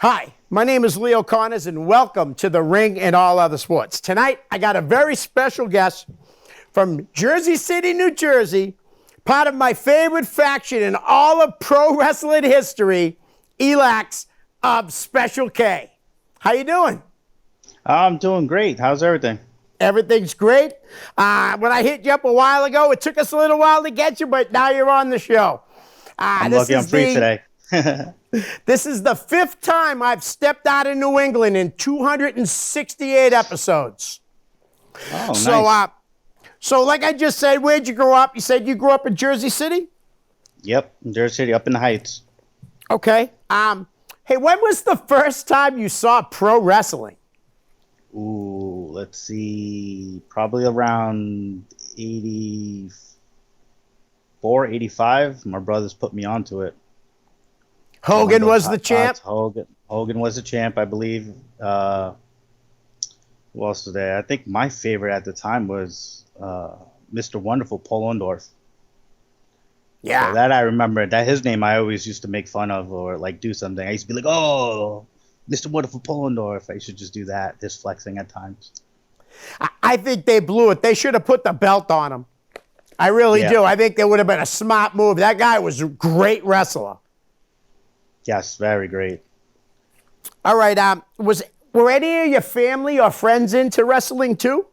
Hi, my name is Leo Connors, and welcome to The Ring and All Other Sports. Tonight, I got a very special guest from Jersey City, New Jersey, part of my favorite faction in all of pro wrestling history, Elax of Special K. How you doing? I'm doing great. How's everything? Everything's great. When I hit you up a while ago, it took us a little while to get you, but now you're on the show. I'm lucky I'm free today. This is the fifth time I've stepped out of New England in 268 episodes. Oh, So, nice. so like I just said, where'd you grow up? You said you grew up in Jersey City? Yep, Jersey City, up in the Heights. Okay. Hey, when was the first time you saw pro wrestling? Ooh, let's see. Probably around 84, 85. My brothers put me onto it. Hogan was the Hot champ? spots. Hogan was the champ, I believe. Who else was there? I think my favorite at the time was Mr. Wonderful, Paul Orndorff. Yeah. So that I remember. That his name I always used to make fun of or like do something. I used to be like, oh, Mr. Wonderful Pollendorf. I should just do that, just flexing at times. I think they blew it. They should have put the belt on him. I really Yeah. do. I think that would have been a smart move. That guy was a great wrestler. Yes, very great. All right. Were any of your family or friends into wrestling too?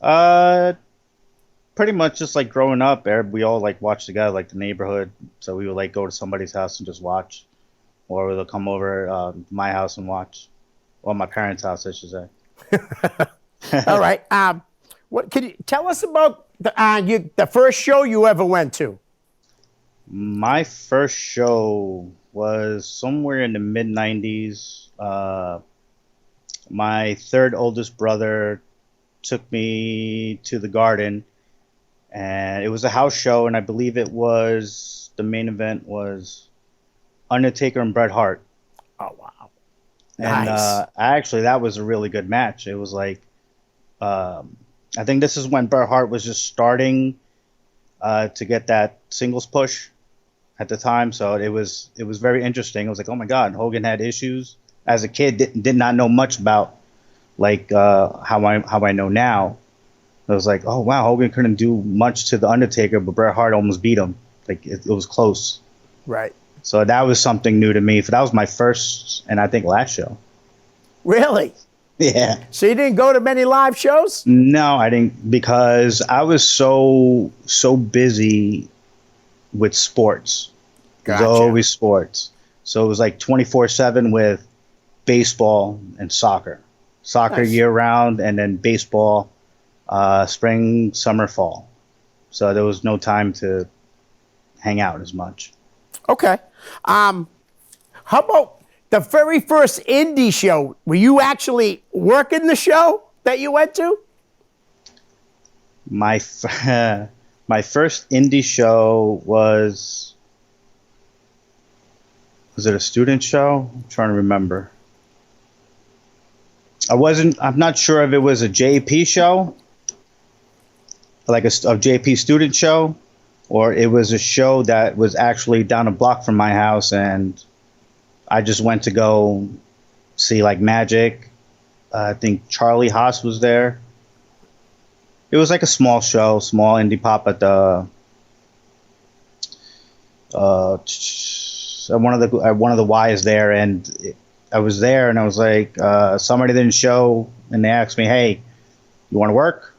Pretty much just like growing up, we all like watched together, like the neighborhood. So we would like go to somebody's house and just watch, or they'll come over to my house and watch, or my parents' house, I should say. All right. What can you tell us about the first show you ever went to? My first show was somewhere in the mid '90s. My third oldest brother took me to the Garden, and it was a house show, and I believe it was the main event was Undertaker and Bret Hart. Oh wow! And Nice. actually, that was a really good match. It was like, I think this is when Bret Hart was just starting to get that singles push at the time. So it was very interesting. It was like, oh my God, Hogan had issues as a kid. Did not know much about like how I know now. It was like, oh wow, Hogan couldn't do much to the Undertaker, but Bret Hart almost beat him. Like it was close. Right. So that was something new to me. That was my first and I think last show. Really? Yeah. So you didn't go to many live shows? No, I didn't, because I was so busy with sports. Gotcha. It was always sports. So it was like 24/7 with baseball and soccer. Soccer Nice. year round, and then baseball spring, summer, fall. So there was no time to hang out as much. Okay. How about the very first indie show? Were you actually working the show that you went to? My my first indie show was it a student show? I'm trying to remember. I'm not sure if it was a JP show, like a JP student show, or it was a show that was actually down a block from my house, and I just went to go see like Magic. I think Charlie Haas was there. It was like a small show, small indie pop at the one of the Y's there, and I was there, and I was like, somebody didn't show, and they asked me, "Hey, you want to work?"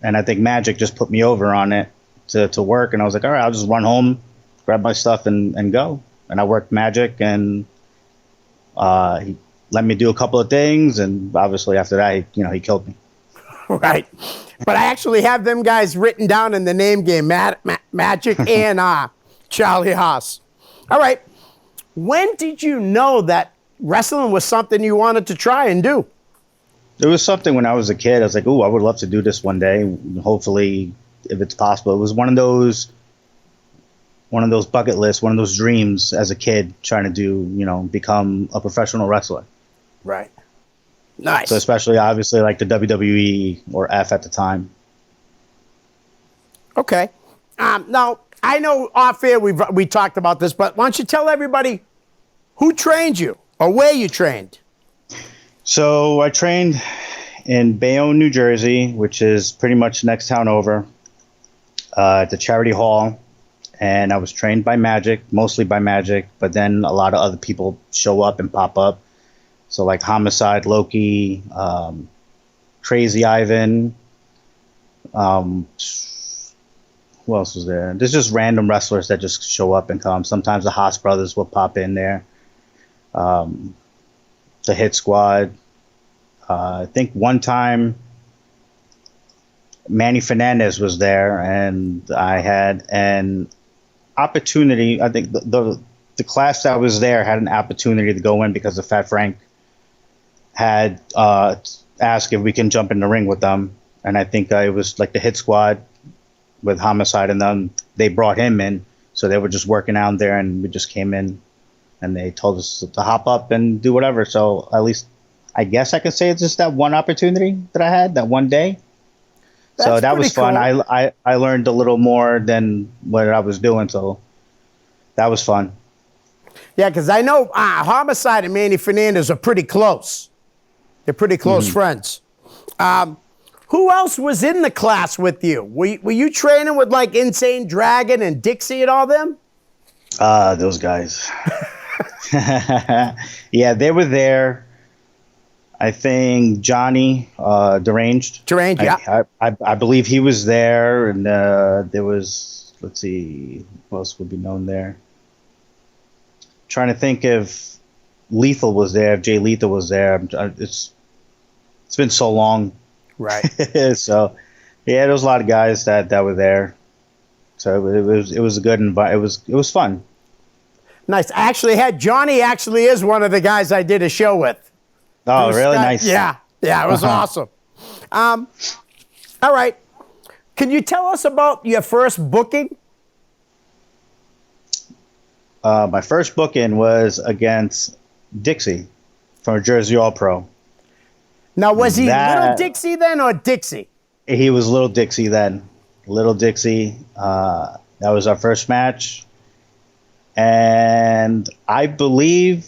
And I think Magic just put me over on it to work, and I was like, "All right, I'll just run home, grab my stuff, and go." And I worked Magic, and he let me do a couple of things, and obviously after that, he killed me. Right. But I actually have them guys written down in the name game, Magic and Charlie Haas. All right. When did you know that wrestling was something you wanted to try and do? There was something when I was a kid. I was like, "Ooh, I would love to do this one day. Hopefully, if it's possible." It was one of those bucket lists, one of those dreams as a kid, trying to do, become a professional wrestler. Right. Nice. So especially, obviously, like the WWE or F at the time. Okay. Now, I know off air we talked about this, but why don't you tell everybody who trained you or where you trained? So I trained in Bayonne, New Jersey, which is pretty much next town over, at the Charity Hall. And I was trained by Magic, mostly by Magic, but then a lot of other people show up and pop up. So like Homicide, Loki, Crazy Ivan, who else was there? There's just random wrestlers that just show up and come. Sometimes the Haas brothers will pop in there. The Hit Squad. I think one time Manny Fernandez was there, and I had an opportunity. I think the class that was there had an opportunity to go in because of Fat Frank had asked if we can jump in the ring with them. And I think it was like the Hit Squad with Homicide, and then they brought him in. So they were just working out there, and we just came in, and they told us to hop up and do whatever. So at least I guess I could say it's just that one opportunity that I had, that one day. So that was fun. Cool. I learned a little more than what I was doing, so that was fun. Yeah, because I know Homicide and Manny Fernandez are pretty close. They're pretty close friends. Who else was in the class with you? Were you training with like Insane Dragon and Dixie and all them? Those guys. Yeah, they were there. I think Johnny, Deranged. Deranged, yeah. I believe he was there, and there was, let's see, who else would be known there? Trying to think if Lethal was there, if Jay Lethal was there. It's been so long. Right. So, yeah, there was a lot of guys that were there. So it was a good environment. It was fun. Nice. I actually had Johnny. Actually, is one of the guys I did a show with. Oh, really? Nice. Yeah, it was awesome. All right. Can you tell us about your first booking? My first booking was against Dixie from Jersey All Pro. Now, was he Little Dixie then or Dixie? He was Little Dixie then. Little Dixie. That was our first match. And I believe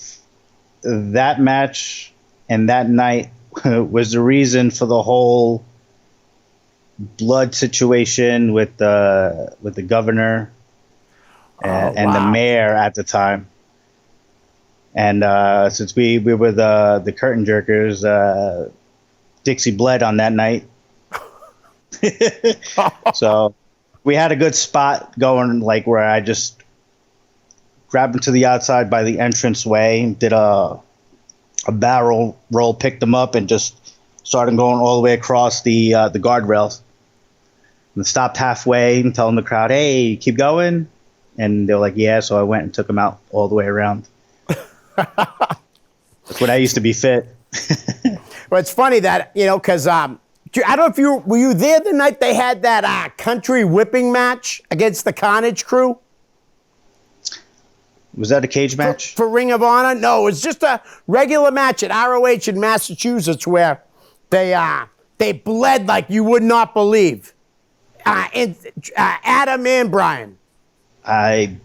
that match and that night was the reason for the whole blood situation with the governor and the mayor at the time. And since we were the curtain jerkers, Dixie bled on that night. So we had a good spot going, like where I just grabbed him to the outside by the entranceway, did a barrel roll, picked him up, and just started going all the way across the guardrails. And stopped halfway and telling the crowd, "Hey, keep going." And they were like, "Yeah." So I went and took him out all the way around. That's when I used to be fit. Well, it's funny that, because I don't know if were you there the night they had that country whipping match against the Carnage crew? Was that a cage match? For Ring of Honor? No, it was just a regular match at ROH in Massachusetts where they bled like you would not believe. Adam and Brian. I'm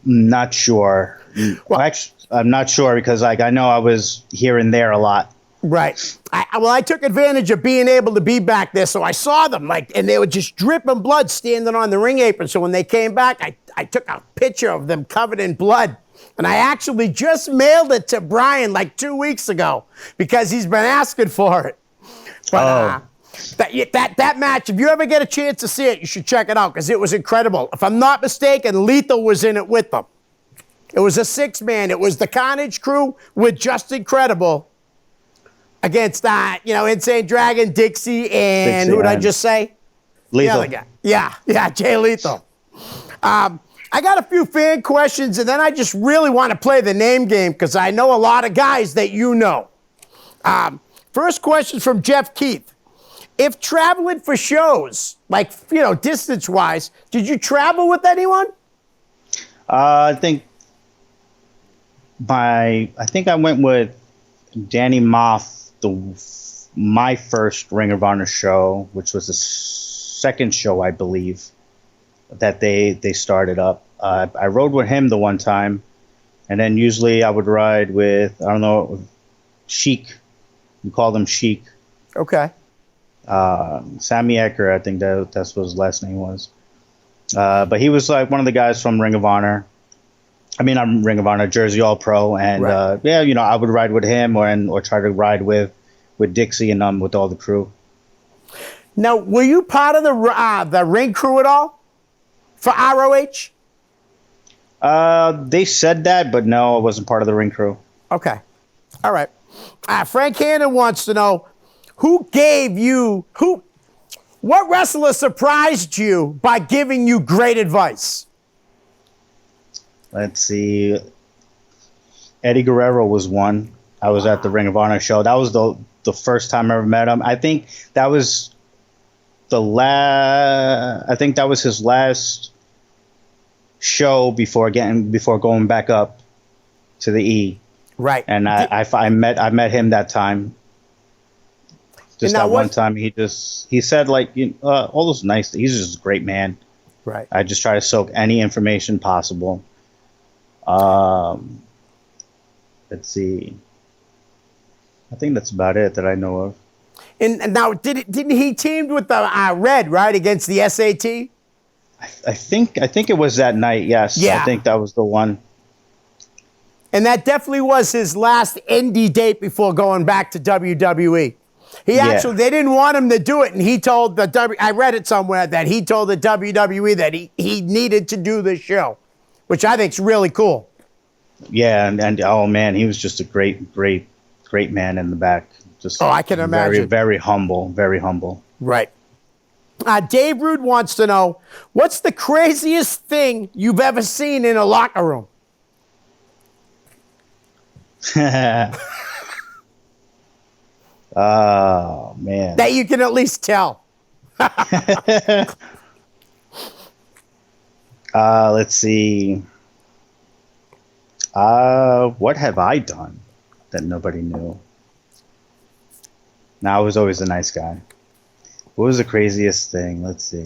not sure. Well, actually, I'm not sure because I know I was here and there a lot. Right. I took advantage of being able to be back there, so I saw them, and they were just dripping blood standing on the ring apron. So when they came back, I took a picture of them covered in blood, and I actually just mailed it to Brian like 2 weeks ago because he's been asking for it. But that match, if you ever get a chance to see it, you should check it out because it was incredible. If I'm not mistaken, Lethal was in it with them. It was a 6-man. It was the Carnage crew with Just Incredible against Insane Dragon, Dixie, and who did I just say? Lethal. The other guy. Yeah, Jay Lethal. I got a few fan questions, and then I just really want to play the name game because I know a lot of guys that you know. First question from Jeff Keith. If traveling for shows, like, distance-wise, did you travel with anyone? I think I went with Danny Moff, my first Ring of Honor show, which was the second show, I believe, that they started up. I rode with him the one time, And then usually I would ride with, I don't know, Sheik. We called him Sheik. Okay. Sammy Ecker, I think that's what his last name was. But he was like one of the guys from Ring of Honor. I mean, I'm Ring of Honor, Jersey All Pro, and Right. yeah, I would ride with him or try to ride with Dixie and with all the crew. Now, were you part of the ring crew at all for ROH? They said that, but no, I wasn't part of the ring crew. Okay. All right. Frank Hannon wants to know what wrestler surprised you by giving you great advice? Let's see. Eddie Guerrero was one. I was at the Ring of Honor show. That was the first time I ever met him. I think that was I think that was his last show before going back up to the E. Right. And I met him that time. Just that one time, he said like all those nice. He's just a great man. Right. I just try to soak any information possible. Let's see. I think that's about it that I know of. And now, didn't he teamed with the Red, right, against the SAT? I think it was that night. Yes. Yeah. I think that was the one. And that definitely was his last indie date before going back to WWE. They didn't want him to do it, and he told I read it somewhere that he told the WWE that he needed to do this show, which I think is really cool. Yeah, and oh man, he was just a great man in the back. Just I can imagine. Very humble, very humble. Right. Dave Rude wants to know, what's the craziest thing you've ever seen in a locker room? Oh man. That you can at least tell. Let's see. What have I done that nobody knew? I was always a nice guy. What was the craziest thing? Let's see.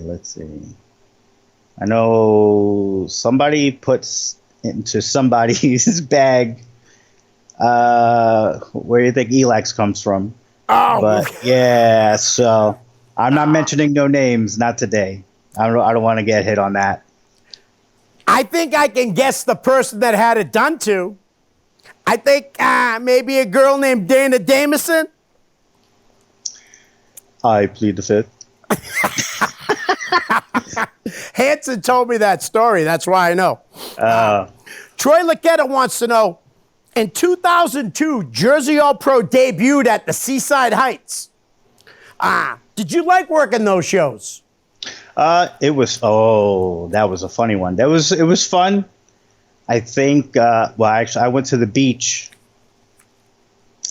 I know somebody puts into somebody's bag where you think Elax comes from. Oh, But yeah, so I'm not mentioning no names, not today. I don't want to get hit on that. I think I can guess the person that had it done to. I think maybe a girl named Dana Damison. I plead the fifth. Hanson told me that story. That's why I know. Troy Laquetta wants to know, in 2002, Jersey All Pro debuted at the Seaside Heights. Did you like working those shows? That was a funny one. It was fun. I think, actually, I went to the beach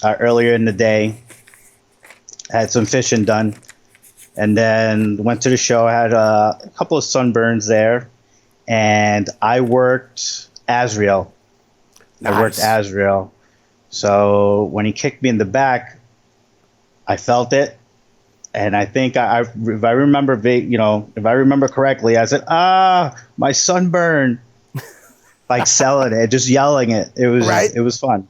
earlier in the day, had some fishing done, and then went to the show. I had a couple of sunburns there, and I worked Azrael. Nice. I worked Azrael. So when he kicked me in the back, I felt it. And I think if I remember correctly, I said, my sunburn, like selling it, just yelling it. It was fun.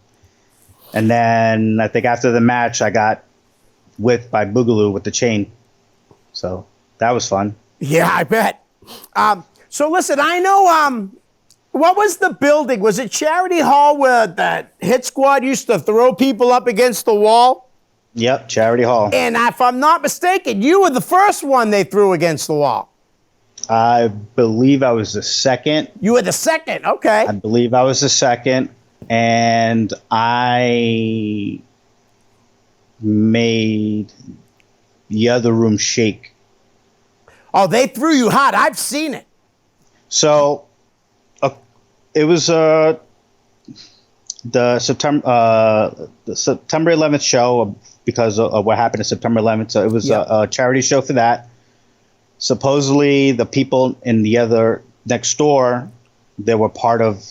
And then I think after the match, I got whipped by Boogaloo with the chain. So that was fun. Yeah, I bet. So listen, I know, what was the building? Was it Charity Hall where that hit squad used to throw people up against the wall? Yep, Charity Hall. And if I'm not mistaken, you were the first one they threw against the wall. I believe I was the second. You were the second, okay. I believe I was the second, and I made the other room shake. Oh, they threw you hot. I've seen it. So it was the September 11th show because of what happened on September 11th. So it was a charity show for that. Supposedly, the people in the other next door, they were part of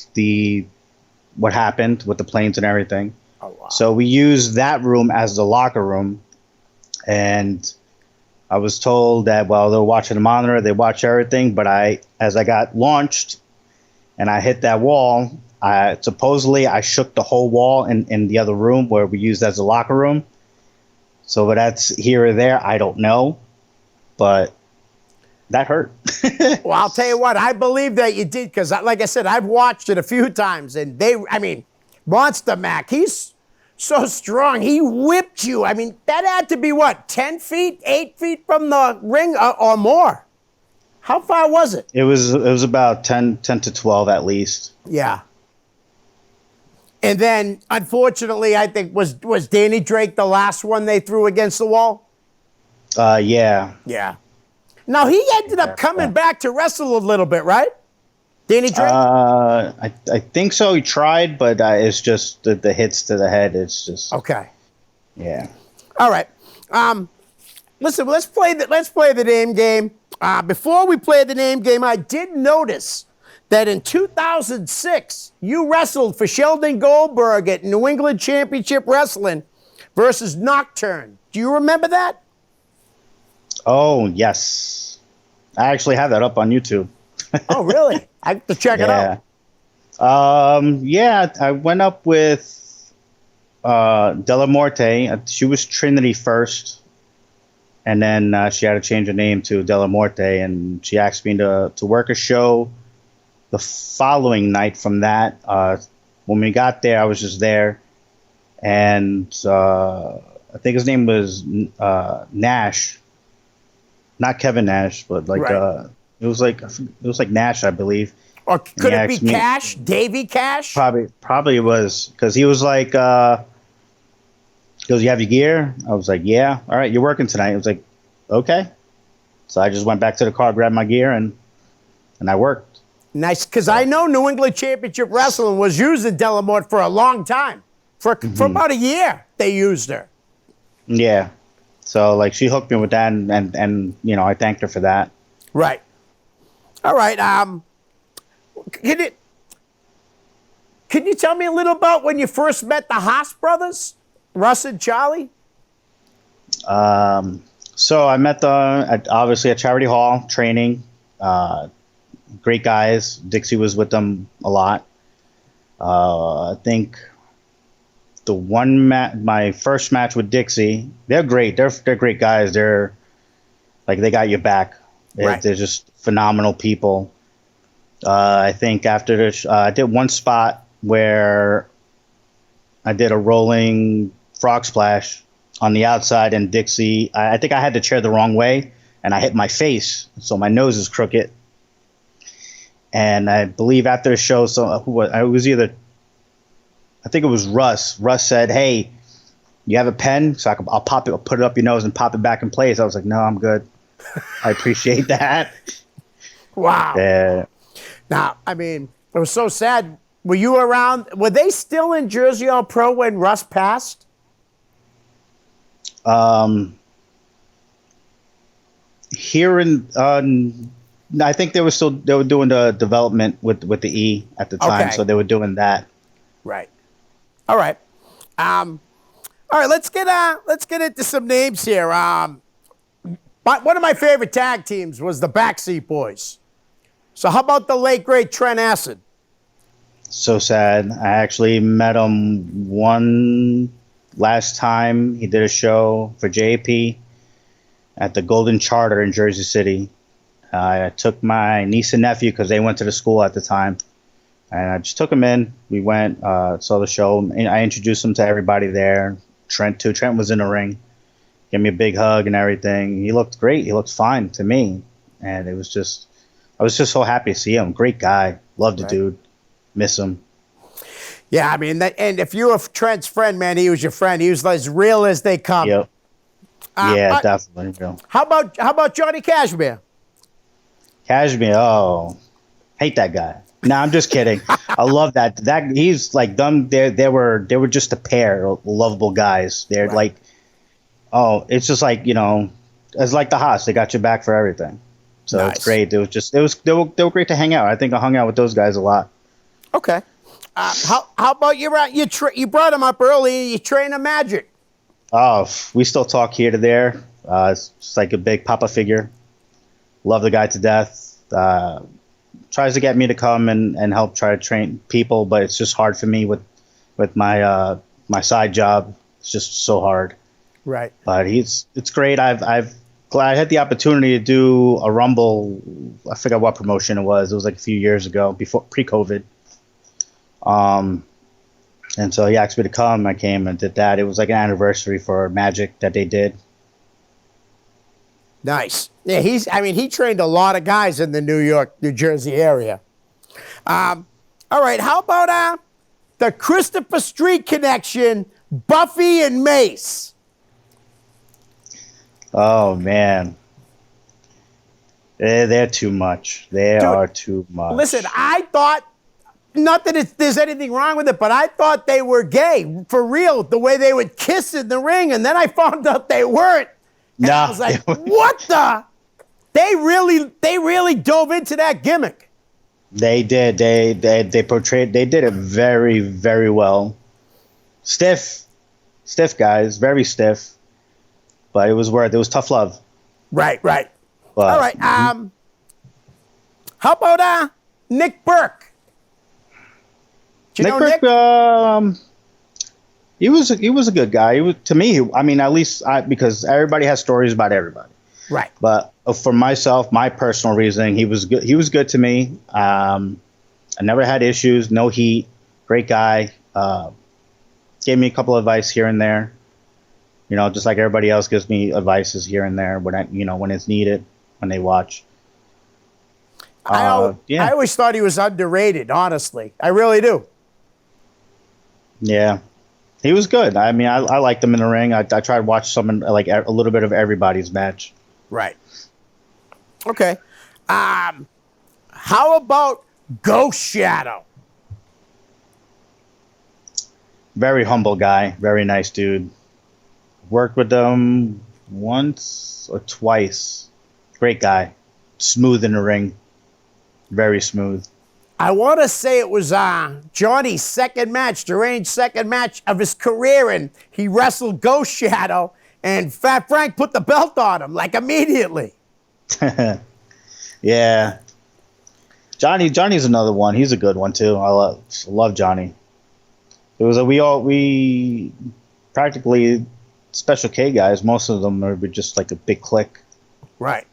what happened with the planes and everything. Oh, wow. So we used that room as the locker room, and I was told that while they were watching the monitor, they watch everything. But as I got launched, and I hit that wall, Supposedly I shook the whole wall in the other room where we used as a locker room. So, but that's here or there. I don't know, but that hurt. Well, I'll tell you what, I believe that you did because, like I said, I've watched it a few times, and Monster Mac, he's so strong. He whipped you. I mean, that had to be what, 10 feet, 8 feet from the ring or more? How far was it? It was about 10 to 12 at least. Yeah. And then, unfortunately, I think, was Danny Drake the last one they threw against the wall? Yeah. Yeah. Now, he ended up coming back to wrestle a little bit, right? Danny Drake? I think so. He tried, but it's just the hits to the head. It's just Okay. Yeah. All right. Listen, let's play the name game. Before we play the name game, I did notice that in 2006, you wrestled for Sheldon Goldberg at New England Championship Wrestling versus Nocturne. Do you remember that? Oh, yes. I actually have that up on YouTube. Oh, really? I have to check it out. Yeah, I went up with Della Morte. She was Trinity first, and then she had to change her name to Della Morte, and she asked me to work a show the following night from that. When we got there, I was just there, and I think his name was Nash, not Kevin Nash, but like Right. it was like Nash, I believe. Or could He it be asked me- Cash? Davy Cash? Probably it was because he was like, he goes, "You have your gear?" I was like, "Yeah." "All right, you're working tonight." I was like, "Okay." So I just went back to the car, grabbed my gear, and I worked. Nice, because I know New England Championship Wrestling was using Delamort for a long time. For about a year, they used her. Yeah. So like she hooked me with that, and you know I thanked her for that. Right. All right. Can you tell me a little about when you first met the Haas brothers, Russ and Charlie? So I met them obviously at Charity Hall training. Great guys. Dixie was with them a lot. I think the my first match with Dixie, they're great. They're great guys. They're like they got your back. Right. They're just phenomenal people. I think after this, I did one spot where I did a rolling frog splash on the outside, and Dixie, I think I had the chair the wrong way, and I hit my face, so my nose is crooked. And I believe after the show, I think it was Russ. Russ said, "Hey, you have a pen? So I'll pop it, I'll put it up your nose and pop it back in place." I was like, "No, I'm good." I appreciate that. Wow. Yeah. Now, I mean, it was so sad. Were you around? Were they still in Jersey All Pro when Russ passed? Here I think they were doing the development with the E at the time, Okay. so they were doing that. Right. All right. All right. Let's get into some names here. One of my favorite tag teams was the Backseat Boys. So how about the late great Trent Acid? So sad. I actually met him one last time. He did a show for JP at the Golden Charter in Jersey City. I took my niece and nephew because they went to the school at the time, and I just took them in. We went, saw the show, and I introduced them to everybody there. Trent too. Trent was in the ring, gave me a big hug and everything. He looked great. He looked fine to me, and I was just so happy to see him. Great guy. Love the dude. Miss him. Yeah, I mean, and if you're Trent's friend, man, he was your friend. He was as real as they come. Yep. Yeah, definitely real. How about Johnny Cashmere? Cashmere, oh, hate that guy. No, I'm just kidding. I love that. That he's like them. They were just a pair of lovable guys. They're Right. like, oh, it's just like it's like the Haas. They got your back for everything. So Nice. it's great. They were great to hang out. I think I hung out with those guys a lot. Okay. How about you brought him up early. You train a Magic. Oh, we still talk here to there. It's like a big papa figure. Love the guy to death. tries to get me to come and help try to train people, but it's just hard for me with my side job. It's just so hard. Right. But it's great. I've glad I had the opportunity to do a Rumble. I forgot what promotion it was. It was like a few years ago, before pre-COVID. And so he asked me to come. I came and did that. It was like an anniversary for Magic that they did. Nice. Yeah, he trained a lot of guys in the New York, New Jersey area. All right, how about the Christopher Street connection, Buffy and Mace? Oh man, they're too much. They are too much. Listen, I thought, not that there's anything wrong with it, but I thought they were gay for real. The way they would kiss in the ring, and then I found out they weren't. And I was like, what the? They really dove into that gimmick. They did. They portrayed. They did it very, very well. Stiff guys, very stiff. But it was worth. It was tough love. Right. But, all right. Mm-hmm. How about Nick Burke? Do you know Nick? He was a good guy. He was, to me. I mean, at least because everybody has stories about everybody. Right. But for myself, my personal reasoning, he was good. He was good to me. I never had issues. No heat. Great guy. Gave me a couple of advice here and there. You know, just like everybody else gives me advices here and there when it's needed, when they watch. I always thought he was underrated, honestly. I really do. Yeah. He was good. I mean, I liked him in the ring. I tried to watch like a little bit of everybody's match. Right. Okay. How about Ghost Shadow? Very humble guy. Very nice dude. Worked with them once or twice. Great guy. Smooth in the ring. Very smooth. I want to say it was Johnny's second match, deranged second match of his career, and he wrestled Ghost Shadow, and Fat Frank put the belt on him, like, immediately. Yeah. Johnny's another one. He's a good one, too. I love Johnny. It was we practically Special K guys, most of them were just like a big clique. Right.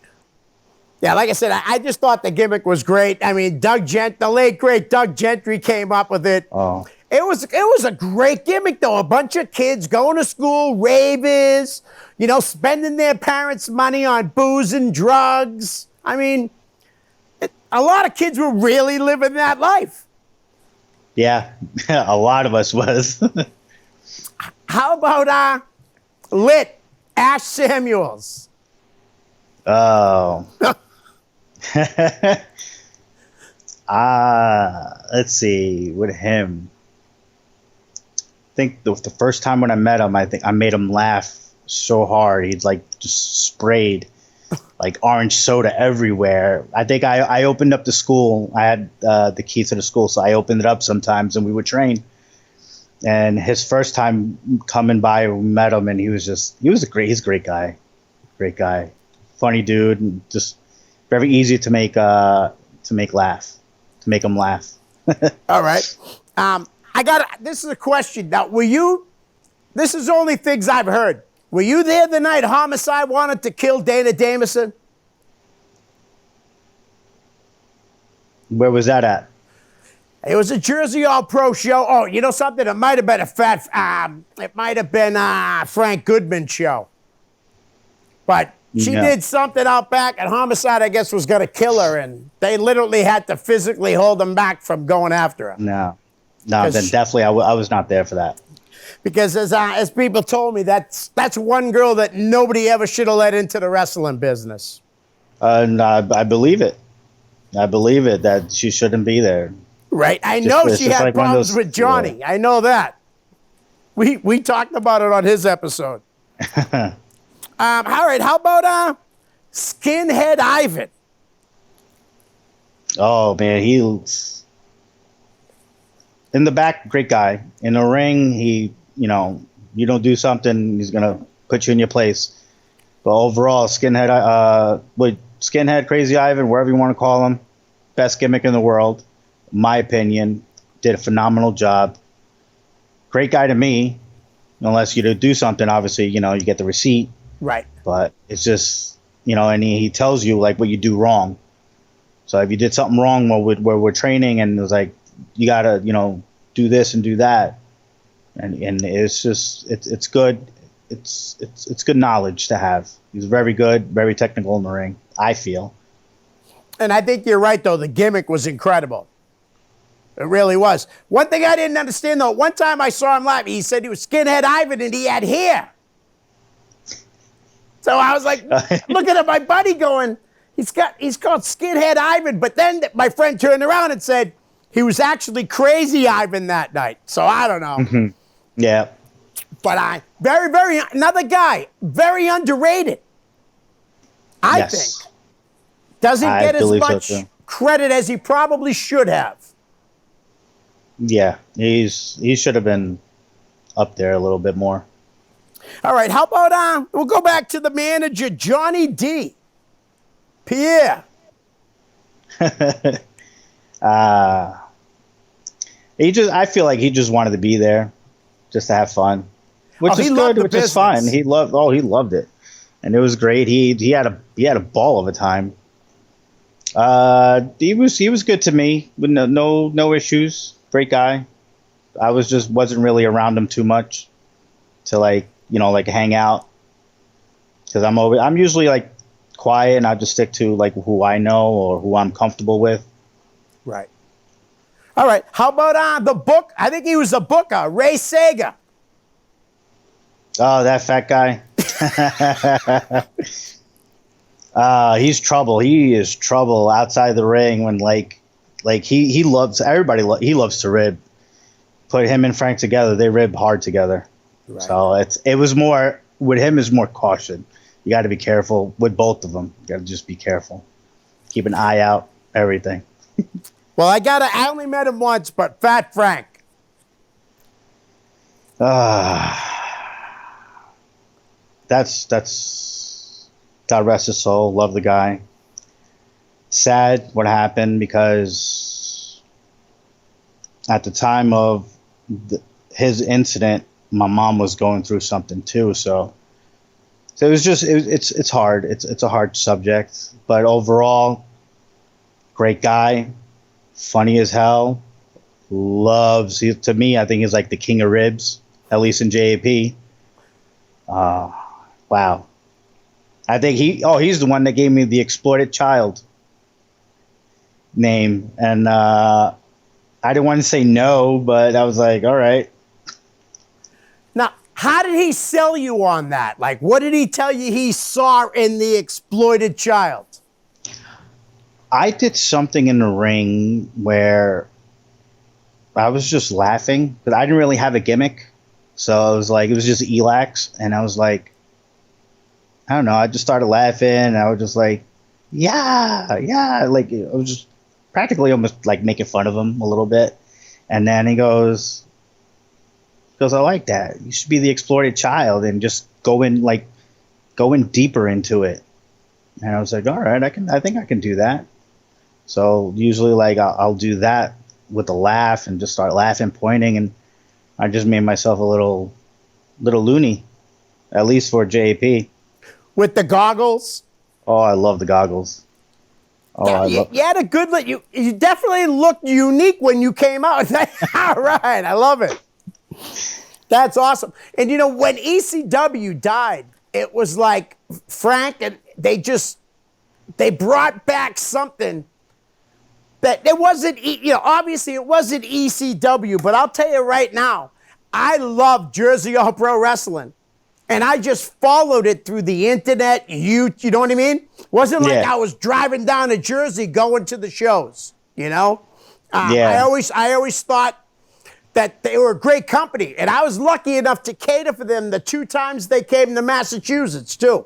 Yeah, like I said, I just thought the gimmick was great. I mean, the late great Doug Gentry came up with it. Oh. It was a great gimmick, though. A bunch of kids going to school, ravers, spending their parents' money on booze and drugs. I mean, a lot of kids were really living that life. Yeah, a lot of us was. How about Lit Ash Samuels? Oh. Let's see. With him, I think the first time when I met him, I think I made him laugh so hard. He'd like just sprayed like orange soda everywhere. I think I opened up the school. I had the key to the school, so I opened it up sometimes, and we would train. And his first time coming by, we met him, and he's a great guy, funny dude, and just very easy to make him laugh. All right, this is a question now. This is only things I've heard. Were you there the night Homicide wanted to kill Dana Damison? Where was that at? It was a Jersey All Pro show. Oh, you know something? It might have been Frank Goodman's show. But she did something out back, and Homicide, I guess, was going to kill her, and they literally had to physically hold him back from going after her. No, then definitely I was not there for that. Because as people told me, that's one girl that nobody ever should have let into the wrestling business. And I believe it. I believe it that she shouldn't be there. Right. I know she had problems with Johnny. Yeah. I know that. We talked about it on his episode. All right. How about Skinhead Ivan? Oh, man. He's in the back, great guy. In the ring, you don't do something, he's going to put you in your place. But overall, Skinhead, Crazy Ivan, wherever you want to call him, best gimmick in the world, my opinion. Did a phenomenal job. Great guy to me, unless you do something. Obviously, you get the receipt. Right. But it's just, and he tells you like what you do wrong. So if you did something wrong where we're training, and it was like you gotta, do this and do that, and it's just it's good. It's good knowledge to have. He's very good, very technical in the ring, I feel. And I think you're right, though. The gimmick was incredible. It really was. One thing I didn't understand, though, one time I saw him live, he said he was Skinhead Ivan and he had hair. So I was like, looking at my buddy going, he's called Skinhead Ivan. But then my friend turned around and said he was actually Crazy Ivan that night. So I don't know. Mm-hmm. Yeah. But another guy, very underrated. I think. Doesn't get as much credit as he probably should have. Yeah, he should have been up there a little bit more. All right, how about we'll go back to the manager, Johnny D. Pierre. I feel like he just wanted to be there, just to have fun, which is good, which is fine. He loved it, and it was great. He had a ball of a time. He was good to me with no issues. Great guy. I wasn't really around him too much to like hang out, because I'm usually like quiet, and I just stick to like who I know or who I'm comfortable with. Right. All right. How about the book? I think he was a booker, Ray Sager. Oh, that fat guy. He's trouble. He is trouble outside the ring when like he loves everybody. He loves to rib. Put him and Frank together, they rib hard together. Right. So it was more with him is more caution. You got to be careful with both of them. You got to just be careful. Keep an eye out. Everything. Well, I only met him once, but Fat Frank. That's God rest his soul. Love the guy. Sad what happened, because at the time of his incident, my mom was going through something too. So it was just it's hard. It's a hard subject, but overall, great guy, funny as hell. To me, I think he's like the king of ribs, at least in JAP. Wow. I think he's the one that gave me the exploited child name. And I didn't want to say no, but I was like, all right. Now, how did he sell you on that? Like, what did he tell you he saw in the exploited child? I did something in the ring where I was just laughing, but I didn't really have a gimmick. So I was like, it was just Elax. And I was like, I don't know. I just started laughing, and I was just like, yeah. Like, I was just practically almost like making fun of him a little bit. And then he goes, I like that. You should be the exploited child and just go in deeper into it. And I was like, all right, I think I can do that. So usually like I'll do that with a laugh and just start laughing, pointing, and I just made myself a little loony, at least for JAP. With the goggles? Oh, I love the goggles. Oh, you had a good look. You definitely looked unique when you came out. All right, I love it. That's awesome. And when ECW died, it was like Frank, and they brought back something that it wasn't, obviously it wasn't ECW, but I'll tell you right now, I love Jersey All Pro Wrestling. And I just followed it through the internet. You know what I mean? Wasn't like I was driving down to Jersey going to the shows, I always thought that they were a great company. And I was lucky enough to cater for them the 2 times they came to Massachusetts, too.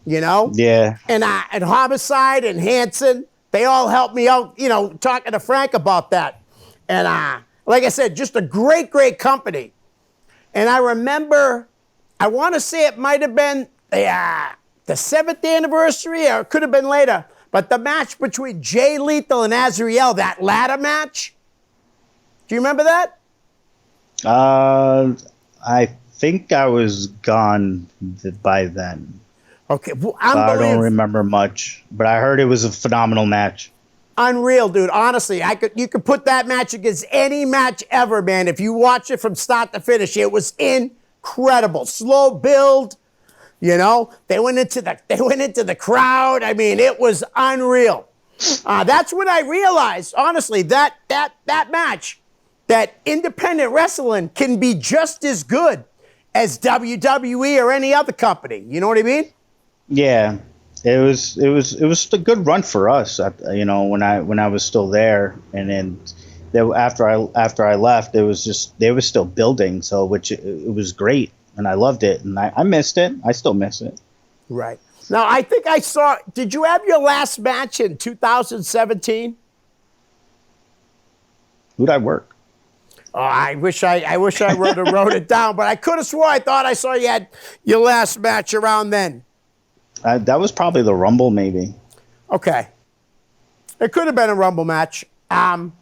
Yeah. And Homicide and Hanson, they all helped me out, talking to Frank about that. And like I said, just a great, great company. And I remember, I want to say it might have been the 7th anniversary, or it could have been later. but the match between Jay Lethal and Azrael, that ladder match, do you remember that? I think I was gone by then. Okay, well, I don't remember much, but I heard it was a phenomenal match. Unreal, dude. Honestly, you could put that match against any match ever, man. If you watch it from start to finish, it was incredible. Slow build, you know. They went into the crowd. I mean, it was unreal. That's when I realized, honestly, that match, that independent wrestling can be just as good as WWE or any other company. You know what I mean? Yeah, it was a good run for us. You know, when I was still there, and then after I left, it was just they were still building. So it was great, and I loved it, and I missed it. I still miss it. Right. Now I think I saw. Did you have your last match in 2017? Who'd I work? Oh, I wish I wrote it down, but I could have swore I thought I saw you had your last match around then. That was probably the Rumble, maybe. Okay. It could have been a Rumble match. I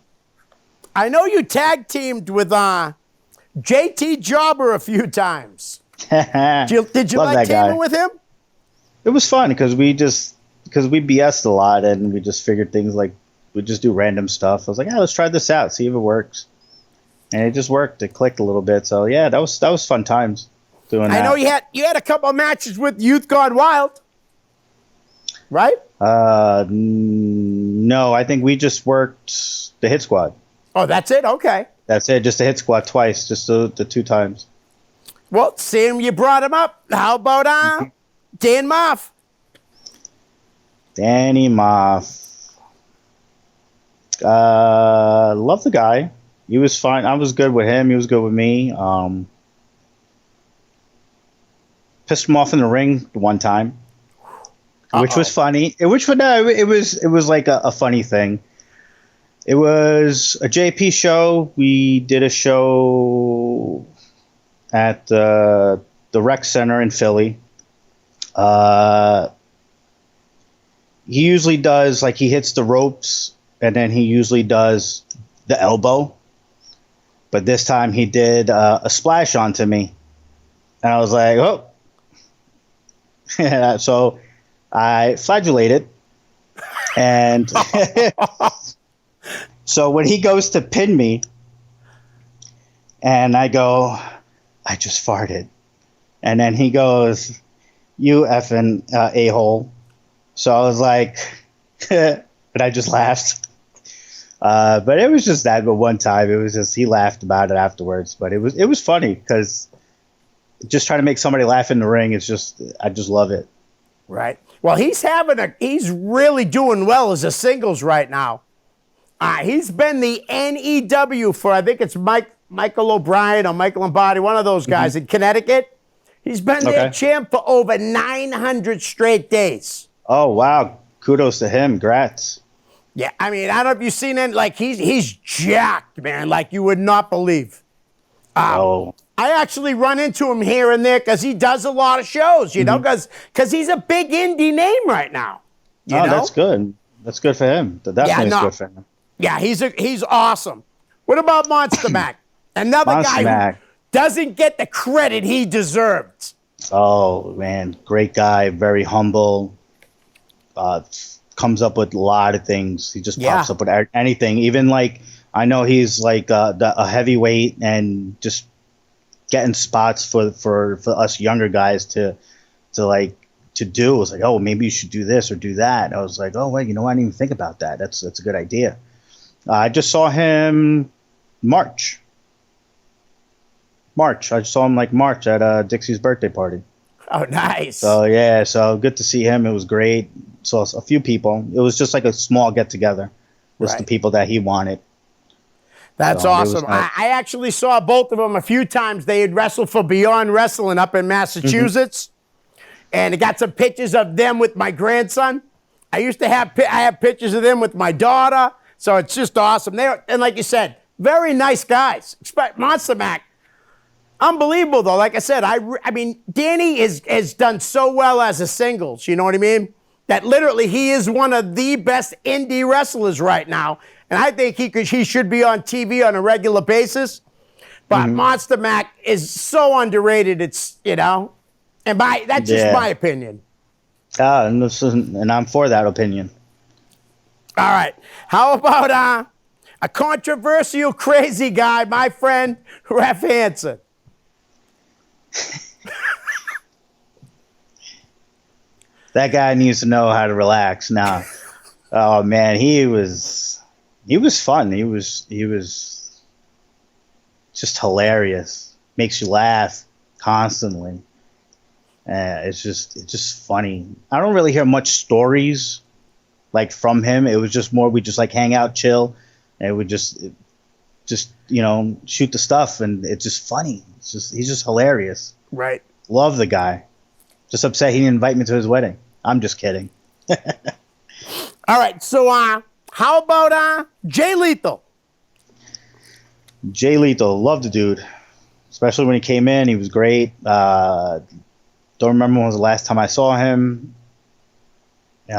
know you tag teamed with JT Jobber a few times. Did you like teaming with him? It was fun because we BS'd a lot and we just figured things like we just do random stuff. I was like, let's try this out, see if it works. And it just worked. It clicked a little bit. So yeah, that was fun times doing that. I know you had a couple of matches with Youth Gone Wild. Right? No, I think we just worked the Hit Squad. Oh, that's it? Okay. That's it, just the Hit Squad twice, just the 2 times. Well, seeing you brought him up, how about Dan Moff? Danny Moff. Love the guy. He was fine. I was good with him. He was good with me. Pissed him off in the ring one time. Which was funny. It was like a funny thing. It was a JP show. We did a show at the Rec Center in Philly. He usually does, like, he hits the ropes and then he usually does the elbow. But this time he did a splash onto me. And I was like, oh. Yeah, so I flagellated. And so when he goes to pin me, and I go, I just farted. And then he goes, you effing a-hole. So I was like, and I just laughed. But it was just that but one time. It was just, he laughed about it afterwards. But it was funny because just trying to make somebody laugh in the ring, I just love it. Right. Well, he's really doing well as a singles right now. He's been the NEW for, I think it's Michael O'Brien or Michael Lombardi, one of those guys in Connecticut. He's been their champ for over 900 straight days. Oh, wow. Kudos to him. Grats. Yeah, I mean, I don't know if you've seen it. Like, he's jacked, man, like you would not believe. I actually run into him here and there because he does a lot of shows, you know, because he's a big indie name right now. You know? That's good. That's good for him. That definitely is good for him. Yeah, he's awesome. What about Monster Mac? Another guy who doesn't get the credit he deserves. Oh, man. Great guy. Very humble. Comes up with a lot of things. He just pops up with anything. Even, like, I know he's like a heavyweight and just getting spots for us younger guys to do. It was like, oh, maybe you should do this or do that. I was like, oh, wait, you know, I didn't even think about that. That's a good idea. I just saw him March. I just saw him like March at Dixie's birthday party. Oh, nice. So, yeah, so good to see him. It was great. Saw a few people. It was just like a small get-together with the people that he wanted. That's awesome. I actually saw both of them a few times. They had wrestled for Beyond Wrestling up in Massachusetts. And I got some pictures of them with my grandson. I have pictures of them with my daughter. So it's just awesome. And like you said, very nice guys. Monster Mac, unbelievable though. Like I said, I mean, Danny has done so well as a singles. You know what I mean? that literally he is one of the best indie wrestlers right now. And I think he should be on TV on a regular basis. But Monster Mac is so underrated. It's, and that's just my opinion. And I'm for that opinion. All right. How about a controversial, crazy guy, my friend, Ref Hansen? That guy needs to know how to relax now. Oh man, he was fun. He was just hilarious. Makes you laugh constantly. It's just funny. I don't really hear much stories like from him. It was just more we just like hang out, chill, and we just shoot the stuff, and it's just funny. He's just hilarious. Right. Love the guy. Just upset he didn't invite me to his wedding. I'm just kidding. All right. So how about Jay Lethal? Jay Lethal, love the dude. Especially when he came in, he was great. Don't remember when was the last time I saw him. It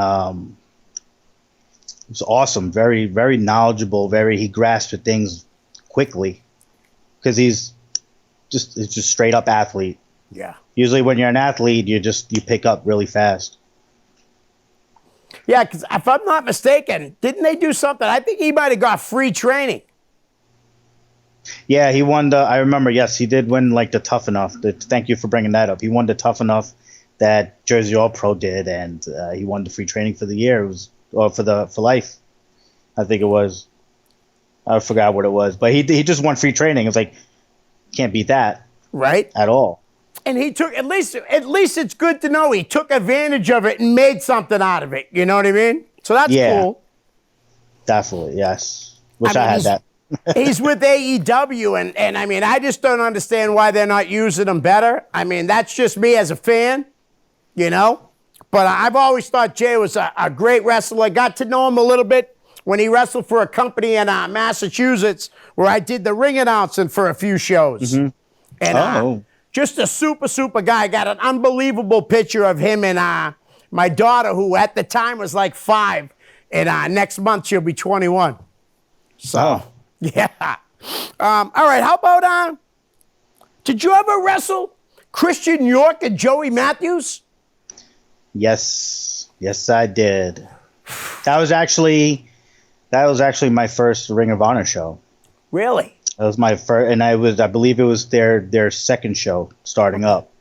was awesome. Very, very knowledgeable. He grasped at things quickly because he's just straight up athlete. Yeah. Usually when you're an athlete, you pick up really fast. Yeah, because if I'm not mistaken, didn't they do something? I think he might have got free training. Yeah, he won I remember, yes, he did win like the Tough Enough. Thank you for bringing that up. He won the Tough Enough that Jersey All Pro did, and he won the free training for the year. It was for life, I think it was. I forgot what it was, but he just won free training. It was like, can't beat that, right? At all. And he took at least it's good to know he took advantage of it and made something out of it. You know what I mean? So that's cool. Definitely, yes. Wish I had that. He's with AEW, and I mean, I just don't understand why they're not using him better. I mean, that's just me as a fan, But I've always thought Jay was a great wrestler. Got to know him a little bit when he wrestled for a company in Massachusetts where I did the ring announcing for a few shows. Mm-hmm. And just a super, super guy. Got an unbelievable picture of him and my daughter, who at the time was like 5, and next month she'll be 21. So, yeah. All right, how about, did you ever wrestle Christian York and Joey Matthews? Yes, I did. That was actually my first Ring of Honor show. Really? That was my first, and I believe it was their second show starting up.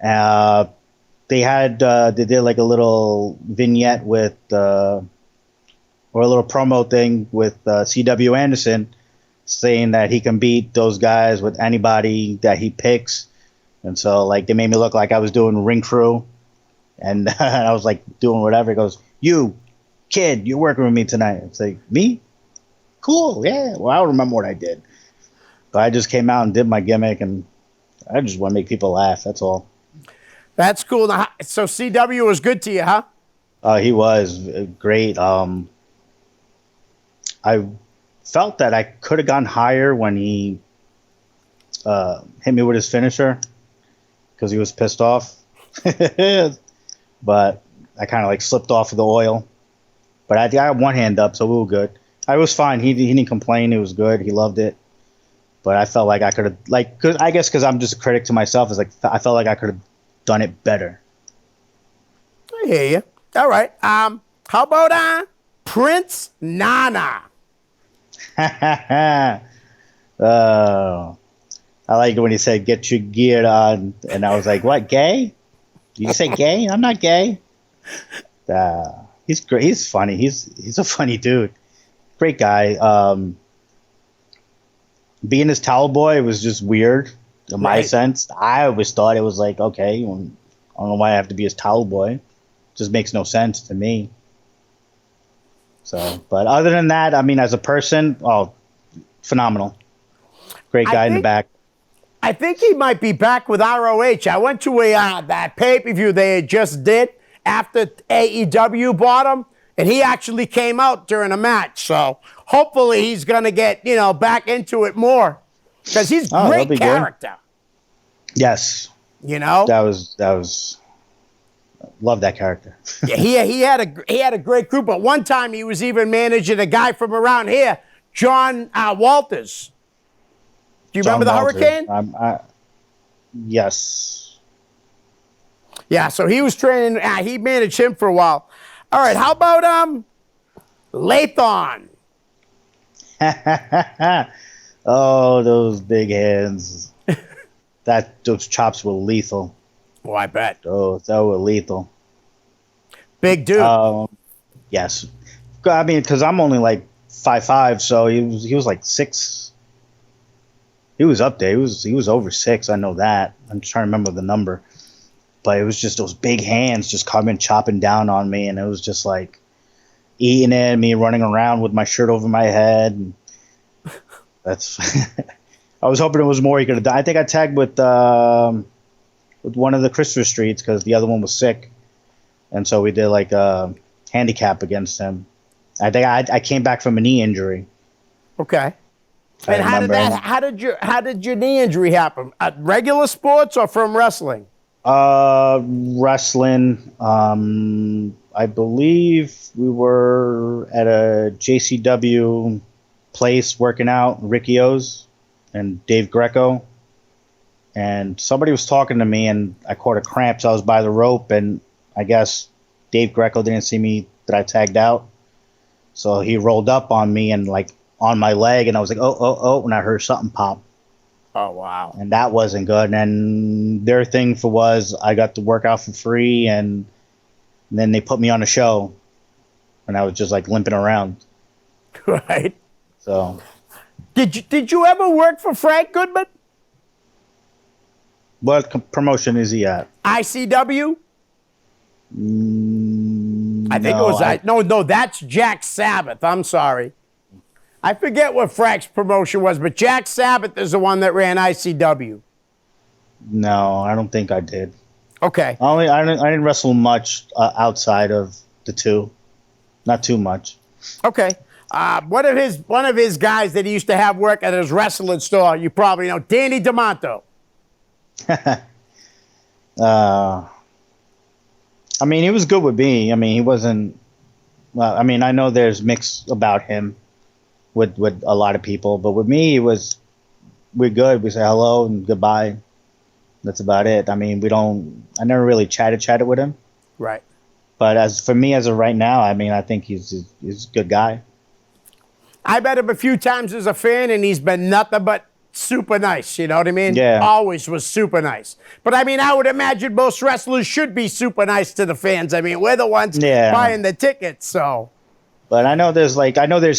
They did like a little vignette with, or a little promo thing with C.W. Anderson, saying that he can beat those guys with anybody that he picks, and so like they made me look like I was doing ring crew, and I was like doing whatever. He goes, "You kid, you're working with me tonight." It's like, me? Cool, yeah. Well, I don't remember what I did. But I just came out and did my gimmick, and I just want to make people laugh. That's all. That's cool. Now, so CW was good to you, huh? He was great. I felt that I could have gone higher when he hit me with his finisher because he was pissed off. But I kind of like slipped off of the oil. But I got one hand up, so we were good. I was fine. He didn't complain. It was good. He loved it. But I felt like I could have, because I'm just a critic to myself. It's like I felt like I could have done it better. I hear you. All right. How about Prince Nana? I liked when he said, "Get your gear on," and I was like, "What? Gay? You say gay? I'm not gay." He's great. He's funny. He's a funny dude. Great guy. Being his towel boy was just weird in my sense. I always thought it was like, okay, I don't know why I have to be his towel boy. It just makes no sense to me. So, but other than that, I mean, as a person, phenomenal. Great guy in the back. I think he might be back with ROH. I went to that pay-per-view they just did after AEW bought him, and he actually came out during a match. So hopefully he's going to get, back into it more because he's great character. Good. Yes. That was Love that character. Yeah, he had a great group. But one time he was even managing a guy from around here, John Walters. Do you John remember the Walter. Hurricane? Yes. Yeah, so he was training. He managed him for a while. All right, how about Lathon? Oh, those big hands. Those chops were lethal. Oh, I bet. Oh, that were lethal. Big dude. Yes. I mean, because I'm only like 5'5", so he was like 6. He was up there. He was over 6. I know that. I'm just trying to remember the number. But it was just those big hands just coming, chopping down on me, and it was just like eating at me, running around with my shirt over my head. And that's. I was hoping it was more he could have done. I think I tagged with one of the Christopher Streets because the other one was sick, and so we did like a handicap against him. I think I came back from a knee injury. Okay. And how did your knee injury happen? At regular sports or from wrestling? Wrestling. I believe we were at a JCW place working out, Ricky O's and Dave Greco. And somebody was talking to me, and I caught a cramp, so I was by the rope, and I guess Dave Greco didn't see me that I tagged out. So he rolled up on me and like on my leg, and I was like, oh, and I heard something pop. Oh, wow. And that wasn't good. And their thing was I got to work out for free, and then they put me on a show, and I was just like limping around. Right. So. Did you ever work for Frank Goodman? What promotion is he at? ICW? I think No, it was. No, that's Jack Sabbath. I'm sorry. I forget what Frank's promotion was, but Jack Sabbath is the one that ran ICW. No, I don't think I did. Okay. I didn't wrestle much outside of the two. Not too much. Okay. One of his guys that he used to have work at his wrestling store, you probably know, Danny DeMonto. I mean, he was good with me. I mean, he wasn't. Well, I mean, I know there's mixed about him with a lot of people, but with me, we're good. We say hello and goodbye. That's about it. I mean, I never really chatted with him. Right. But as for me, as of right now, I mean, I think he's a good guy. I met him a few times as a fan, and he's been nothing but super nice. You know what I mean? Yeah. Always was super nice. But I mean, I would imagine most wrestlers should be super nice to the fans. I mean, we're the ones buying the tickets, so. But I know there's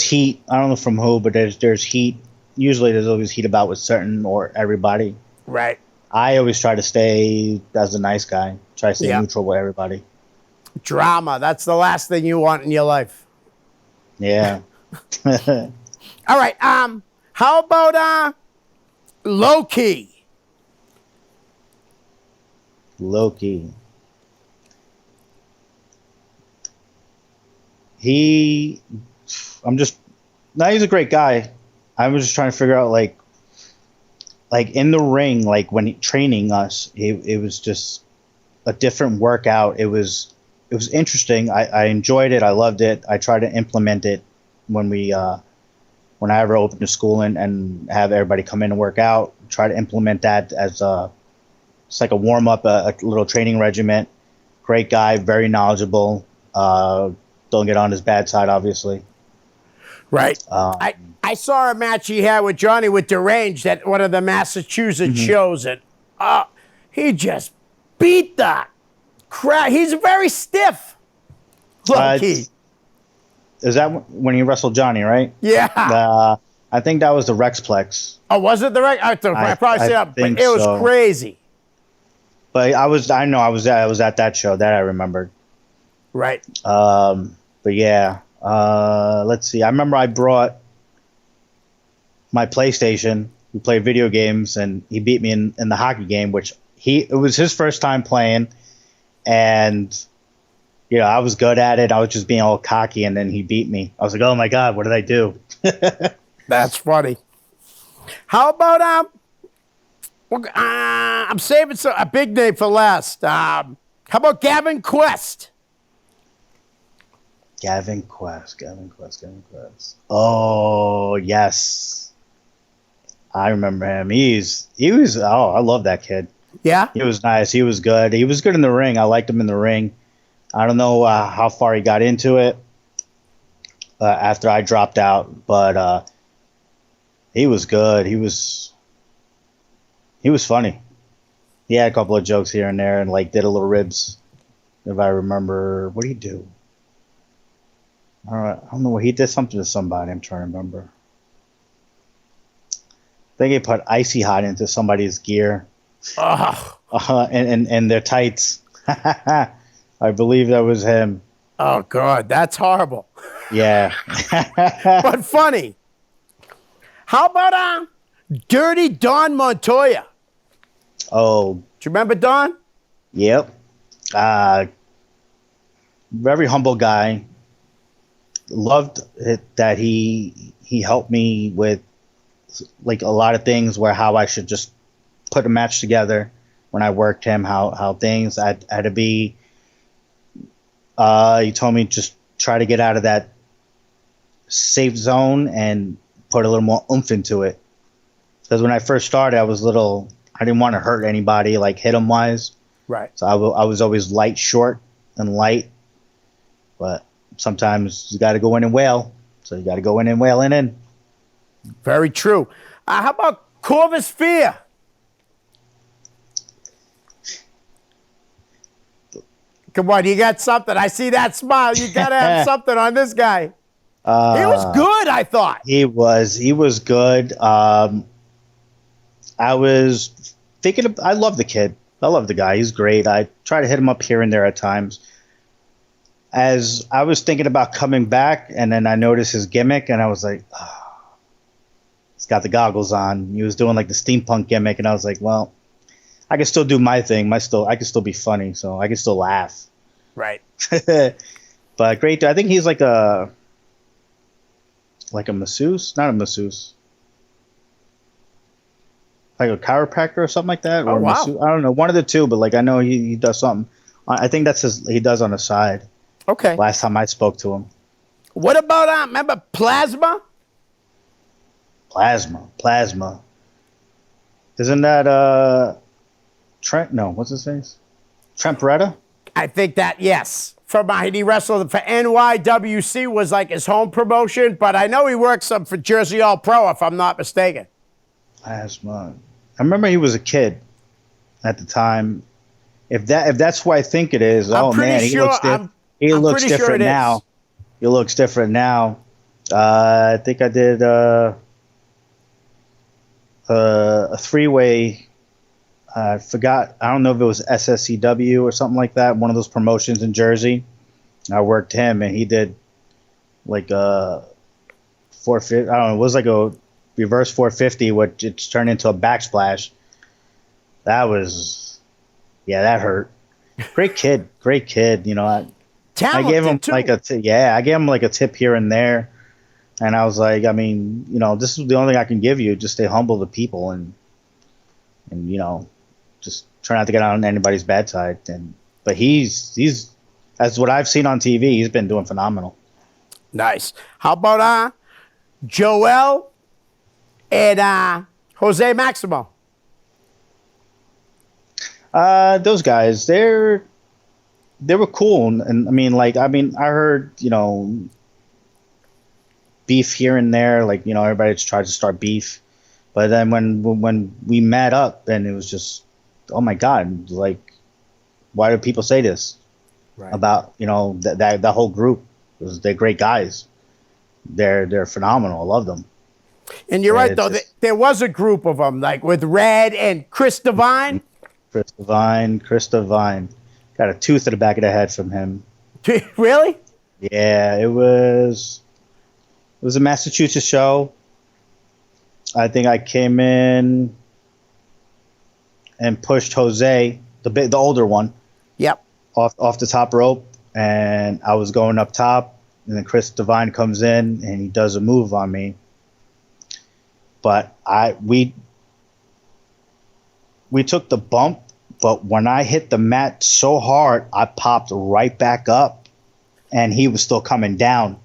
heat. I don't know from who, but there's heat. Usually there's always heat about with certain or everybody. Right. I always try to stay as a nice guy. Try to stay neutral with everybody. Drama. That's the last thing you want in your life. Yeah. All right. How about Low-Key? Low-Key. He's a great guy. I was just trying to figure out like in the ring, like when training us, it was just a different workout. It was interesting. I enjoyed it. I loved it. I tried to implement it when I ever opened a school and have everybody come in and work out. Try to implement that as it's like a warm up, a little training regiment. Great guy, very knowledgeable. Don't get on his bad side, obviously. Right. I saw a match he had with Johnny with Deranged at one of the Massachusetts shows, and he just beat the crap. He's very stiff. Low-Key. Is that when he wrestled Johnny, right? Yeah. I think that was the Rexplex. Oh, was it the Rex? I probably said that, but it was crazy. But I was at that show that I remembered. Right. But yeah, let's see. I remember I brought my PlayStation. We played video games, and he beat me in the hockey game, which it was his first time playing, and I was good at it. I was just being all cocky, and then he beat me. I was like, oh my God, what did I do? That's funny. How about I'm saving a big name for last. How about Gavin Quest? Gavin Quest. Oh, yes. I remember him. I love that kid. Yeah? He was nice. He was good. He was good in the ring. I liked him in the ring. I don't know how far he got into it after I dropped out, but he was good. He was funny. He had a couple of jokes here and there and like did a little ribs, if I remember. What did he do? I don't know. He did something to somebody. I'm trying to remember. I think he put icy hot into somebody's gear. Oh. And their tights. I believe that was him. Oh, God. That's horrible. Yeah. But funny. How about Dirty Don Montoya? Oh. Do you remember Don? Yep. Very humble guy. Loved it that he helped me with like a lot of things where how I should just put a match together when I worked him, how things I had to be. He told me just try to get out of that safe zone and put a little more oomph into it. Because when I first started, I didn't want to hurt anybody, like hit 'em wise. Right. So I was always short and light. But sometimes you got to go in and wail. So you got to go in and wail in. Very true. How about Corvus Fear? Come on, you got something. I see that smile. You got to have something on this guy. He was good, I thought. He was good. I was thinking, I love the kid. I love the guy. He's great. I try to hit him up here and there at times. As I was thinking about coming back, and then I noticed his gimmick, and I was like, oh, he's got the goggles on. He was doing like the steampunk gimmick, and I was like, well, I can still do my thing. I can still be funny, so I can still laugh. Right. But great. I think he's like a masseuse, not a masseuse, like a chiropractor or something like that, or Oh, wow. masseuse. I don't know, one of the two. But like I know he does something. I think that's he does on the side. Okay. Last time I spoke to him. What about, remember Plasma? Plasma. Isn't that Trent? No, what's his face? Trent Beretta? I think that, yes. He wrestled for NYWC, was like his home promotion, but I know he worked some for Jersey All Pro, if I'm not mistaken. Plasma. I remember he was a kid at the time. If that's who I think it is, I'm oh pretty man, sure, he looks pretty sure different it is. now. He looks different now. I think I did a three-way. I forgot. I don't know if it was SSCW or something like that. One of those promotions in Jersey. I worked him, and he did like a 450. I don't know. It was like a reverse 450, which it's turned into a backsplash. That hurt. Great kid. You know, I gave him too. like I gave him like a tip here and there, and I was like, I mean, you know, this is the only thing I can give you. Just stay humble to people, and you know, just try not to get on anybody's bad side. But he's as what I've seen on TV, he's been doing phenomenal. Nice. How about Joel and Jose Maximo? Those guys, they were cool, and I heard, you know, beef here and there, like, you know, everybody just tried to start beef, but then when we met up, and it was just, oh my God, like, why do people say this about, you know, that whole group? They're great guys. They're phenomenal. I love them. And you're right, though. There was a group of them, like with Red and Chris Devine. Chris Devine. Got a tooth in the back of the head from him. Really? Yeah, it was a Massachusetts show. I think I came in and pushed Jose, the older one. Yep. Off the top rope, and I was going up top, and then Chris Devine comes in and he does a move on me. But we took the bump, But when I hit the mat so hard, I popped right back up, and he was still coming down,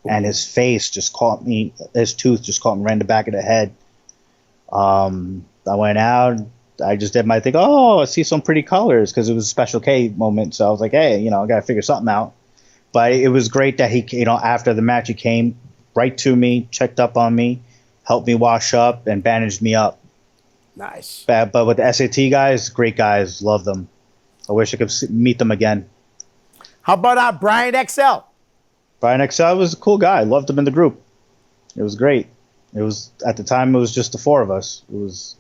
and his face just caught me. His tooth just caught me right in the back of the head. I went out. I just did my thing. Oh, I see some pretty colors because it was a Special K moment. So I was like, hey, I got to figure something out. But it was great that he, after the match, he came right to me, checked up on me, helped me wash up, and bandaged me up. Nice. But with the SAT guys, great guys, love them. I wish I could meet them again. How about Brian XL? Brian XL was a cool guy. Loved him in the group. It was great. It was at the time it was just the four of us. It was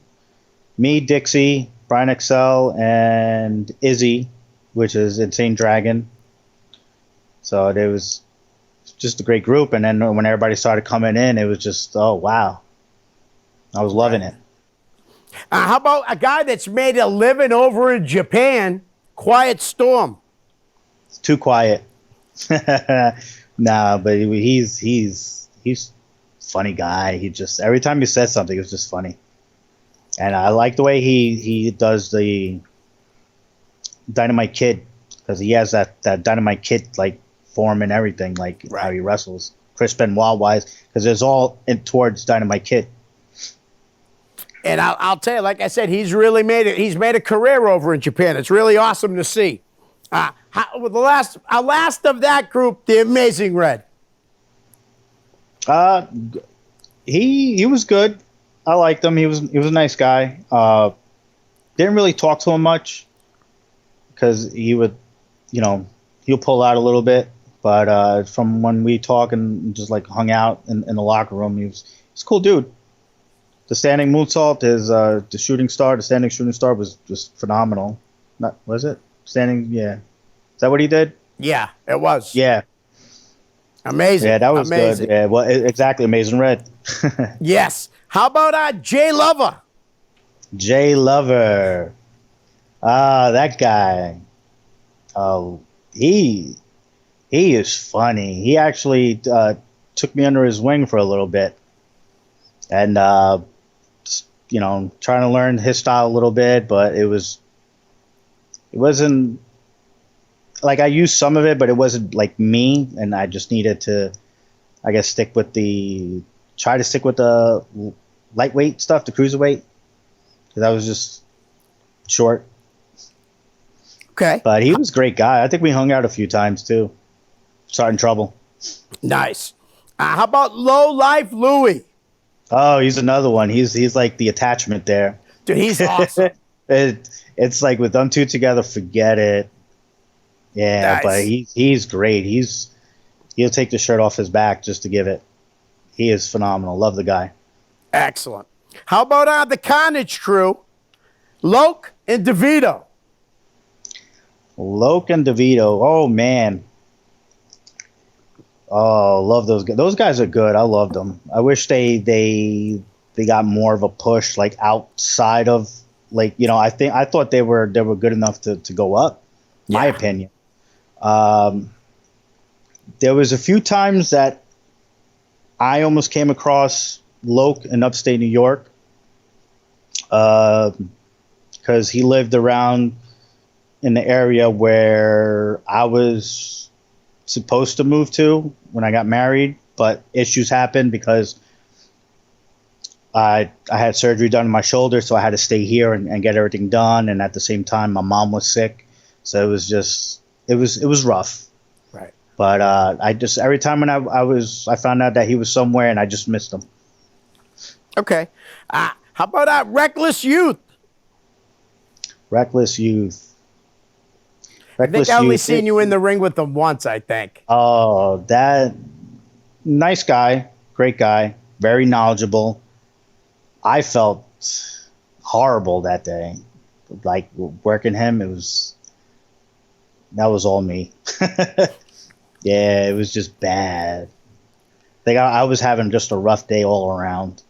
me, Dixie, Brian XL, and Izzy, which is Insane Dragon. So it was just a great group. And then when everybody started coming in, it was just, oh wow, I was loving it. How about a guy that's made a living over in Japan, Quiet Storm? It's too quiet. Nah, but he's funny guy. He just every time he says something, it's just funny. And I like the way he does the Dynamite Kid, because he has that Dynamite Kid like form and everything, like right. How he wrestles. Chris Benoit wise, because it's all towards Dynamite Kid. And I'll tell you, like I said, he's really made it. He's made a career over in Japan. It's really awesome to see. With our last of that group, the Amazing Red. He was good. I liked him. He was a nice guy. Didn't really talk to him much because he would, he'll pull out a little bit. But from when we talk and just like hung out in the locker room, he's a cool dude. The standing moonsault, the shooting star, the standing shooting star was just phenomenal. Was it standing? Yeah, is that what he did? Yeah, it was. Yeah, amazing. Yeah, that was amazing. Good. Yeah, well, exactly, Amazing Red. Yes. How about Jay Lover? Jay Lover. That guy. Oh, he is funny. He actually took me under his wing for a little bit, and trying to learn his style a little bit, but it wasn't like I used some of it, but it wasn't like me, and I just needed to, I guess, try to stick with the lightweight stuff, the cruiserweight, because I was just short. Okay. But he was a great guy. I think we hung out a few times too. Starting trouble. Nice. How about Low Life Louie? Oh, he's another one. He's like the attachment there. Dude, he's awesome. It's like with them two together, forget it. Yeah, nice. But he's great. He'll take the shirt off his back just to give it. He is phenomenal. Love the guy. Excellent. How about the Carnage crew? Loke and DeVito. Loke and DeVito. Oh man. Oh, love those guys. Those guys are good. I love them. I wish they got more of a push, like outside of, like, I thought they were good enough to go up. Yeah. My opinion. There was a few times that I almost came across Loke in upstate New York, because he lived around in the area where I was supposed to move to when I got married, but issues happened because I had surgery done on my shoulder, so I had to stay here and get everything done. And at the same time, my mom was sick, so it was rough. Right. But I just every time when I found out that he was somewhere, and I just missed him. Okay. How about Reckless Youth? Reckless Youth. I think I only seen you in the ring with them once, I think. Oh, that nice guy, great guy, very knowledgeable. I felt horrible that day. Like working him, that was all me. Yeah, it was just bad. I was having just a rough day all around.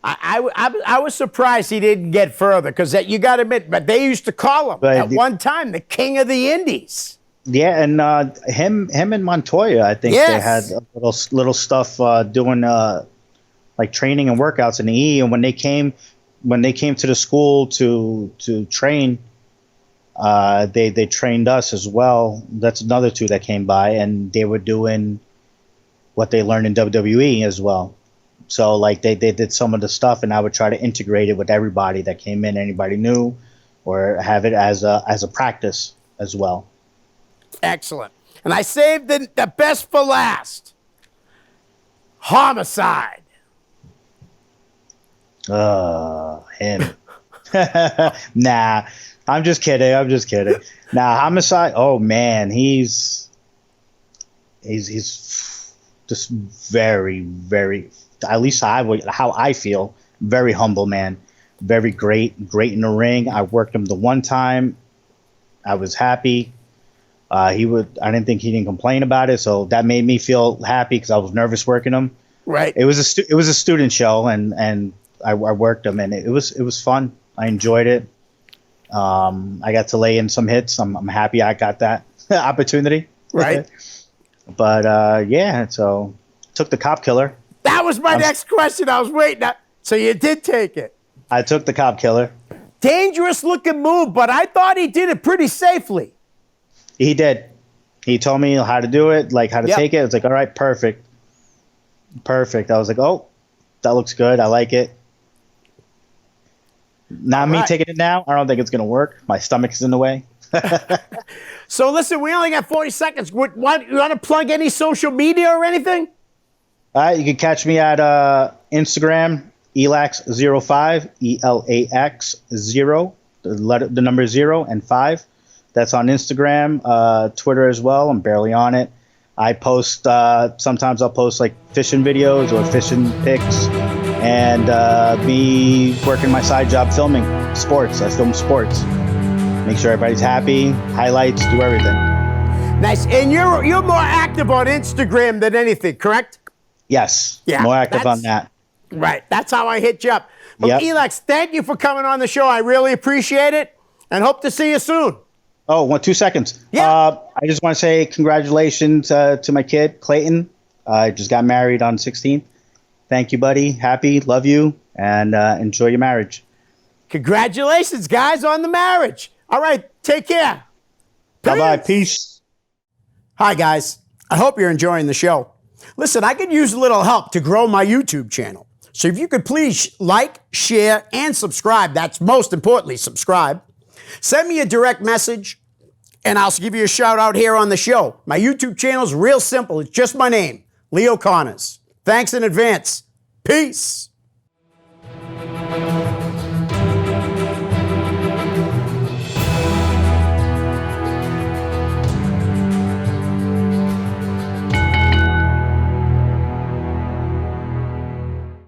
I was surprised he didn't get further, because you got to admit, but they used to call him at one time the King of the Indies. Yeah, and him and Montoya, I think they had a little stuff doing like training and workouts in the E. And when they came when they came to the school to train, they trained us as well. That's another two that came by, and they were doing what they learned in WWE as well. So like they did some of the stuff, and I would try to integrate it with everybody that came in, anybody new, or have it as a practice as well. Excellent. And I saved the best for last. Homicide. Him. Nah, I'm just kidding. Nah, Homicide. Oh man, he's just very, very. At least how I feel. Very humble man. Very great in the ring. I worked him the one time. I was happy. I didn't think he didn't complain about it, so that made me feel happy because I was nervous working him. Right. It was a student show, and I worked him, and it was fun. I enjoyed it. I got to lay in some hits. I'm happy I got that opportunity. Right. But yeah, so took the cop killer. That was my next question. I was waiting. So you did take it. I took the cop killer. Dangerous looking move, but I thought he did it pretty safely. He did. He told me how to do it, like how to take it. It's like, all right, perfect. I was like, oh, that looks good. I like it. Now me taking it now, I don't think it's going to work. My stomach is in the way. So listen, we only got 40 seconds. You want to plug any social media or anything? All right, you can catch me at Instagram, Elax05, ELAX0, the number 0 and 5. That's on Instagram, Twitter as well. I'm barely on it. I post, sometimes I'll post like fishing videos or fishing pics, and me working my side job filming sports. I film sports. Make sure everybody's happy, highlights, do everything. Nice. And you're more active on Instagram than anything, correct? Yes. Yeah, more active on that. Right. That's how I hit you up. Well, Elax, thank you for coming on the show. I really appreciate it, and hope to see you soon. Oh, 2 seconds. Yeah. I just want to say congratulations to my kid, Clayton. I just got married on 16th. Thank you, buddy. Happy, love you, and enjoy your marriage. Congratulations, guys, on the marriage. All right, take care. Bye-bye. Peace. Hi, guys. I hope you're enjoying the show. Listen, I could use a little help to grow my YouTube channel. So if you could please like, share, and subscribe. That's most importantly, subscribe. Send me a direct message, and I'll give you a shout out here on the show. My YouTube channel is real simple. It's just my name, Leo Connors. Thanks in advance. Peace.